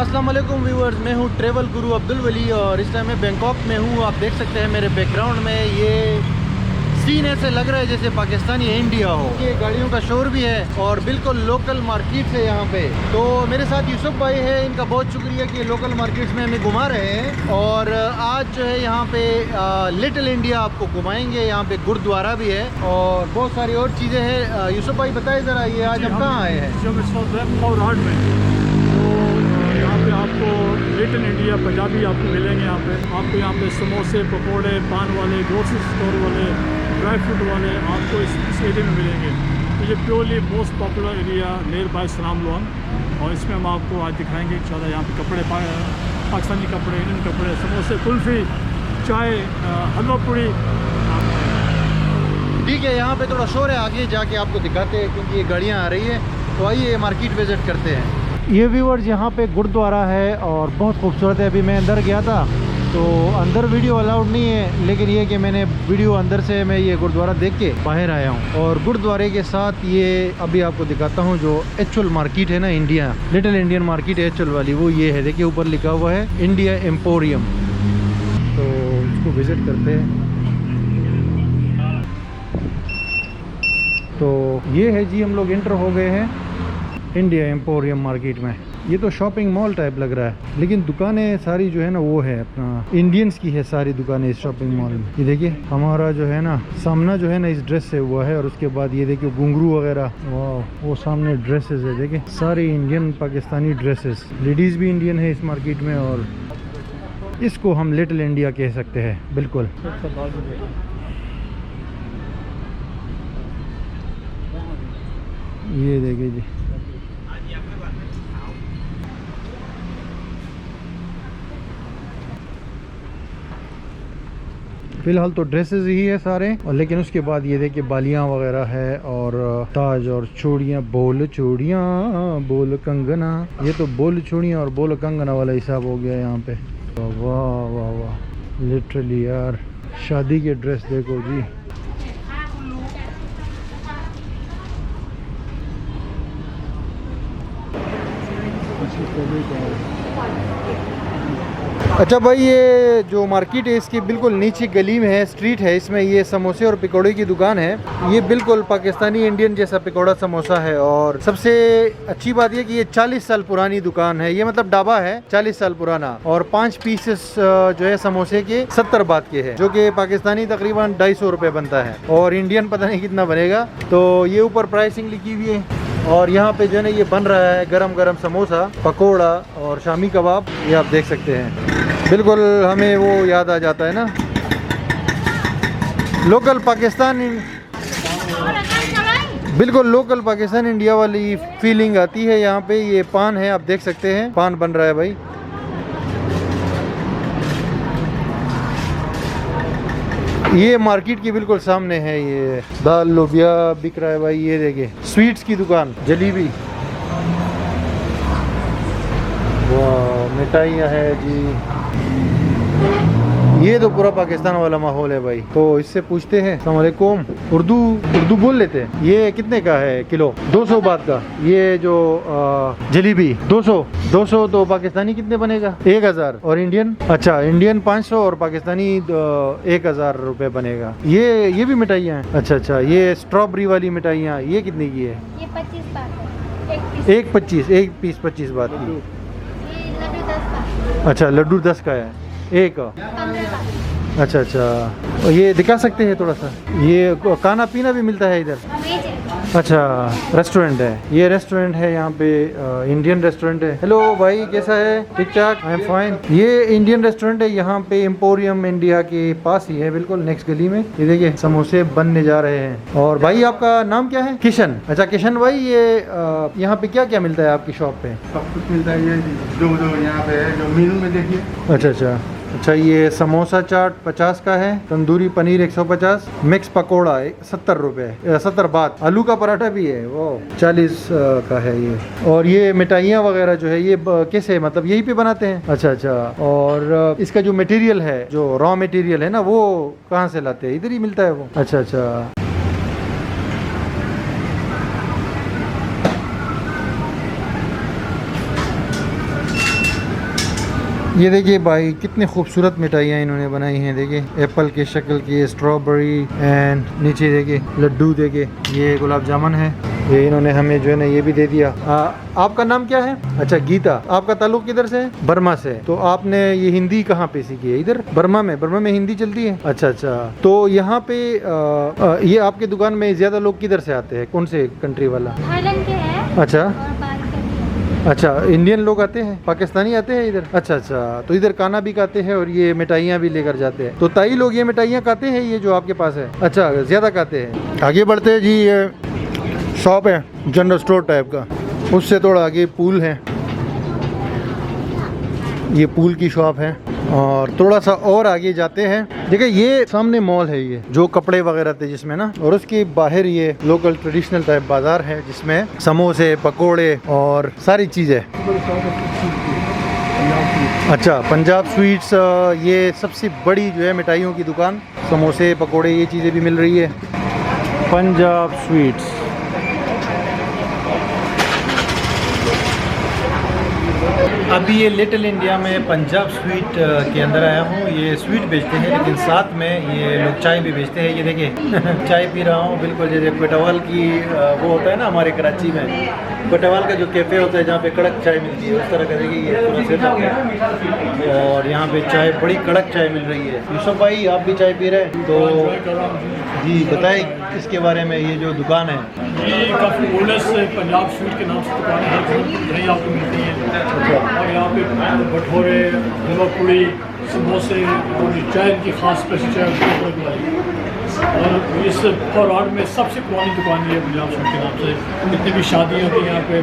अस्सलाम वालेकुम व्यूअर्स, मैं हूँ ट्रैवल गुरु अब्दुल वली और इस टाइम मैं बैंकॉक में हूँ। आप देख सकते हैं मेरे बैकग्राउंड में ये सीन ऐसे लग रहा है जैसे पाकिस्तान या इंडिया हो। ये गाड़ियों का शोर भी है और बिल्कुल लोकल मार्केट है यहाँ पे। तो मेरे साथ यूसुफ भाई है, इनका बहुत शुक्रिया कि लोकल मार्केट्स में हमें घुमा रहे हैं। और आज जो है यहाँ पे लिटिल इंडिया आपको घुमाएंगे। यहाँ पे गुरुद्वारा भी है और बहुत सारी और चीज़ें हैं। यूसुफ भाई बताए ज़रा, ये आज हम कहाँ आए हैं? आपको लिटिल इंडिया पंजाबी आपको मिलेंगे। आपको यहाँ पे समोसे, पकोड़े, पान वाले, ग्रोसरी स्टोर वाले, ड्राई फ्रूट वाले आपको इस एरिया में मिलेंगे। तो ये purely most popular area near by सलाम लॉन, और इसमें हम आपको आज दिखाएंगे इंशाल्लाह। यहाँ पे कपड़े, पाकिस्तानी कपड़े, इंडियन कपड़े, समोसे, कुल्फ़ी, चाय, हलवा पूड़ी। ठीक है, यहाँ पे थोड़ा शोर है, आगे जाके आपको दिखाते हैं क्योंकि ये गाड़ियाँ आ रही है। तो आइए मार्केट विजिट करते हैं। ये व्यूअर्स, यहाँ पे गुरुद्वारा है और बहुत खूबसूरत है। अभी मैं अंदर गया था तो अंदर वीडियो अलाउड नहीं है, लेकिन ये कि मैंने वीडियो अंदर से मैं ये गुरुद्वारा देख के बाहर आया हूँ। और गुरुद्वारे के साथ ये अभी आपको दिखाता हूँ जो एक्चुअल मार्केट है ना, India little Indian market actual वाली, वो ये है। देखिए ऊपर लिखा हुआ है इंडिया एम्पोरियम। तो इसको विज़िट करते हैं। तो ये है जी, हम लोग इंटर हो गए हैं इंडिया एम्पोरियम मार्केट में। ये तो शॉपिंग मॉल टाइप लग रहा है, लेकिन दुकानें सारी जो है ना वो है अपना इंडियंस की है सारी दुकानें इस शॉपिंग मॉल में। ये देखिए हमारा जो है ना सामना जो है ना इस ड्रेस से हुआ है, और उसके बाद ये देखिए घुंघरू वगैरह, वाह वो सामने ड्रेसेस है। देखिए सारी इंडियन पाकिस्तानी ड्रेसेस, लेडीज़ भी इंडियन है इस मार्केट में, और इसको हम लिटिल इंडिया कह सकते हैं बिल्कुल। ये देखिए जी, फिलहाल तो ड्रेसेस ही है सारे, और लेकिन उसके बाद ये देखिए बालियां वगैरह है और ताज और चूड़ियाँ, बोल चूड़ियाँ, बोल कंगना। ये तो बोल चूड़ियाँ और बोल कंगना वाला हिसाब हो गया यहाँ पे। वाह वाह वाह, लिटरली यार शादी के ड्रेस देखो जी। अच्छा भाई, ये जो मार्केट है इसकी बिल्कुल नीचे गली में है, स्ट्रीट है, इसमें ये समोसे और पकौड़े की दुकान है। ये बिल्कुल पाकिस्तानी इंडियन जैसा पकौड़ा समोसा है। और सबसे अच्छी बात ये कि ये 40 साल पुरानी दुकान है। ये मतलब ढाबा है 40 साल पुराना, और 5 पीसेस जो है समोसे के 70 बात के है, जो कि पाकिस्तानी तकरीबन 250 रुपये बनता है, और इंडियन पता नहीं कितना बनेगा। तो ये ऊपर प्राइसिंग लिखी हुई है। और यहाँ पे जो है ना ये बन रहा है गरम गरम समोसा, पकोड़ा और शामी कबाब, ये आप देख सकते हैं। बिल्कुल हमें वो याद आ जाता है ना, लोकल पाकिस्तान, बिल्कुल लोकल पाकिस्तान इंडिया वाली फीलिंग आती है यहाँ पे। ये पान है, आप देख सकते हैं पान बन रहा है भाई। ये मार्केट के बिल्कुल सामने है, ये दाल लोबिया बिक रहा है भाई। ये देखिए स्वीट्स की दुकान, जलेबी, वाह मिठाइयाँ है जी। ये तो पूरा पाकिस्तान वाला माहौल है भाई। तो इससे पूछते हैं, अस्सलाम वालेकुम, उर्दू बोल लेते हैं। ये कितने का है किलो? 200 बात का। ये जो जलेबी 200 तो पाकिस्तानी कितने बनेगा? 1000। और इंडियन? अच्छा, इंडियन 500 और पाकिस्तानी 1000 रुपये बनेगा। ये भी मिठाइयाँ हैं? अच्छा, ये स्ट्रॉबेरी वाली मिठाइयाँ, ये कितने की है? ये 25 बात है। एक पीस 25 बात की। लड्डू 10 बात। अच्छा, लड्डू 10 का है एक। 15 बात। अच्छा, ये दिखा सकते हैं थोड़ा सा? ये खाना पीना भी मिलता है इधर? अच्छा, रेस्टोरेंट है, ये रेस्टोरेंट है यहाँ पे, इंडियन रेस्टोरेंट है। हेलो भाई, कैसा है? ठीक ठाक, आई एम फाइन। ये इंडियन रेस्टोरेंट है यहाँ पे, एम्पोरियम इंडिया के पास ही है, बिल्कुल नेक्स्ट गली में। ये देखिए समोसे बनने जा रहे हैं। और भाई आपका नाम क्या है? किशन। अच्छा किशन भाई, ये यहाँ पे क्या क्या मिलता है आपकी शॉप पे? सब कुछ मिलता है। ये जो यहाँ पे है, जो मीनू में देखिए। अच्छा, ये समोसा चाट 50 का है, तंदूरी पनीर 150, मिक्स पकोड़ा 70 रुपये, 70 बात। आलू का पराठा भी है, वो 40 का है ये। और ये मिठाइयाँ वगैरह जो है ये कैसे, मतलब यहीं पे बनाते हैं? अच्छा। और इसका जो मटेरियल है, जो रॉ मटेरियल है ना, वो कहाँ से लाते हैं? इधर ही मिलता है वो? अच्छा। ये देखिए भाई कितनी खूबसूरत मिठाइयाँ इन्होंने बनाई हैं। देखिए एप्पल के शक्ल की, स्ट्रॉबेरी एंड नीचे देखिए लड्डू, देखिए ये गुलाब जामुन है। ये इन्होंने हमें जो है ना ये भी दे दिया। आपका नाम क्या है? अच्छा गीता। आपका ताल्लुक किधर से है? बर्मा से। तो आपने ये हिंदी कहाँ पे सीखी है? इधर बर्मा में? बर्मा में हिंदी चलती है? अच्छा अच्छा। तो यहाँ पे ये आपके दुकान में ज्यादा लोग किधर से आते हैं? कौन से कंट्री वाला? थाईलैंड के हैं अच्छा और बाहर के भी हैं। अच्छा, इंडियन लोग आते हैं, पाकिस्तानी आते हैं इधर? अच्छा अच्छा। तो इधर खाना भी खाते हैं और ये मिठाइयाँ भी लेकर जाते हैं। तो ताई लोग ये मिठाइयाँ खाते हैं, ये जो आपके पास है? अच्छा, ज्यादा खाते हैं। आगे बढ़ते हैं जी। ये शॉप है जनरल स्टोर टाइप का, उससे थोड़ा आगे पूल है। ये पूल की शॉप है। और थोड़ा सा और आगे जाते हैं, देखिए ये सामने मॉल है, ये जो कपड़े वगैरह थे जिसमें ना, और उसके बाहर ये लोकल ट्रेडिशनल टाइप बाजार है जिसमें समोसे, पकोड़े और सारी चीज़ें। अच्छा, पंजाब स्वीट्स, ये सबसे बड़ी जो है मिठाइयों की दुकान। समोसे, पकोड़े, ये चीज़ें भी मिल रही है। पंजाब स्वीट्स। अभी ये लिटिल इंडिया में पंजाब स्वीट के अंदर आया हूँ। ये स्वीट बेचते हैं लेकिन साथ में ये लोग चाय भी बेचते हैं। ये देखिए चाय पी रहा हूँ, बिल्कुल जैसे कोटवाल की वो होता है ना हमारे कराची में, कोटवाल का जो कैफ़े होता है जहाँ पे कड़क चाय मिलती है, उस तरह का देखिए ये पूरा सेटअप है। और यहाँ पे चाय, बड़ी कड़क चाय मिल रही है। यूसुफ भाई आप भी चाय पी रहे हैं, तो जी बताएं इसके बारे में। ये जो दुकान है ये काफ़ी ओल्डेस्ट पंजाब स्वीट के नाम से दुकान है, दही आपको मिलती है। और यहाँ पे भटूरे, हलवा पूड़ी, समोसे और चाय की खास स्पेशल चाय। और इस फॉरवर्ड में सबसे पुरानी दुकान ये पंजाब स्वीट के नाम से। जितनी भी शादियाँ होती हैं यहाँ पे,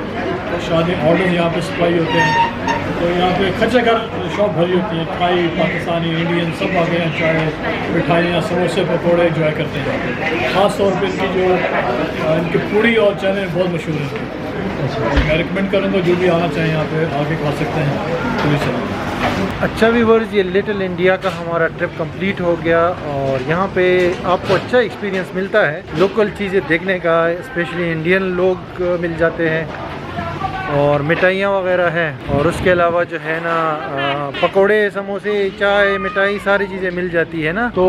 शादी ऑर्डर यहाँ पे सप्लाई होते हैं। तो यहाँ पे खच्चा घर शॉप भरी होती है, थाई, पाकिस्तानी, इंडियन सब आ गए हैं। चाय, मिठाइयाँ, समोसे, पकौड़े एंजॉय करते हैं। ख़ास तौर पे इनकी जो इनकी पूड़ी और चने बहुत मशहूर है। मैं रिकमेंड करूँगा जो भी आना चाहें यहाँ पे आके खा सकते हैं पूरी चने। अच्छा व्यूअर्स, ये लिटिल इंडिया का हमारा ट्रिप कंप्लीट हो गया और यहाँ पे आपको अच्छा एक्सपीरियंस मिलता है लोकल चीज़ें देखने का। स्पेशली इंडियन लोग मिल जाते हैं और मिठाइयाँ वगैरह हैं, और उसके अलावा जो है ना पकोड़े, समोसे, चाय, मिठाई, सारी चीज़ें मिल जाती है ना। तो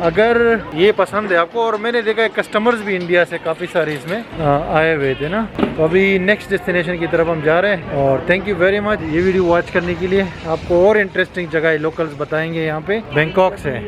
अगर ये पसंद है आपको, और मैंने देखा है कस्टमर्स भी इंडिया से काफ़ी सारे इसमें आए हुए थे ना। तो अभी नेक्स्ट डेस्टिनेशन की तरफ हम जा रहे हैं। और थैंक यू वेरी मच ये वीडियो वॉच करने के लिए। आपको और इंटरेस्टिंग जगह लोकल्स बताएंगे यहाँ पे बैंकॉक से।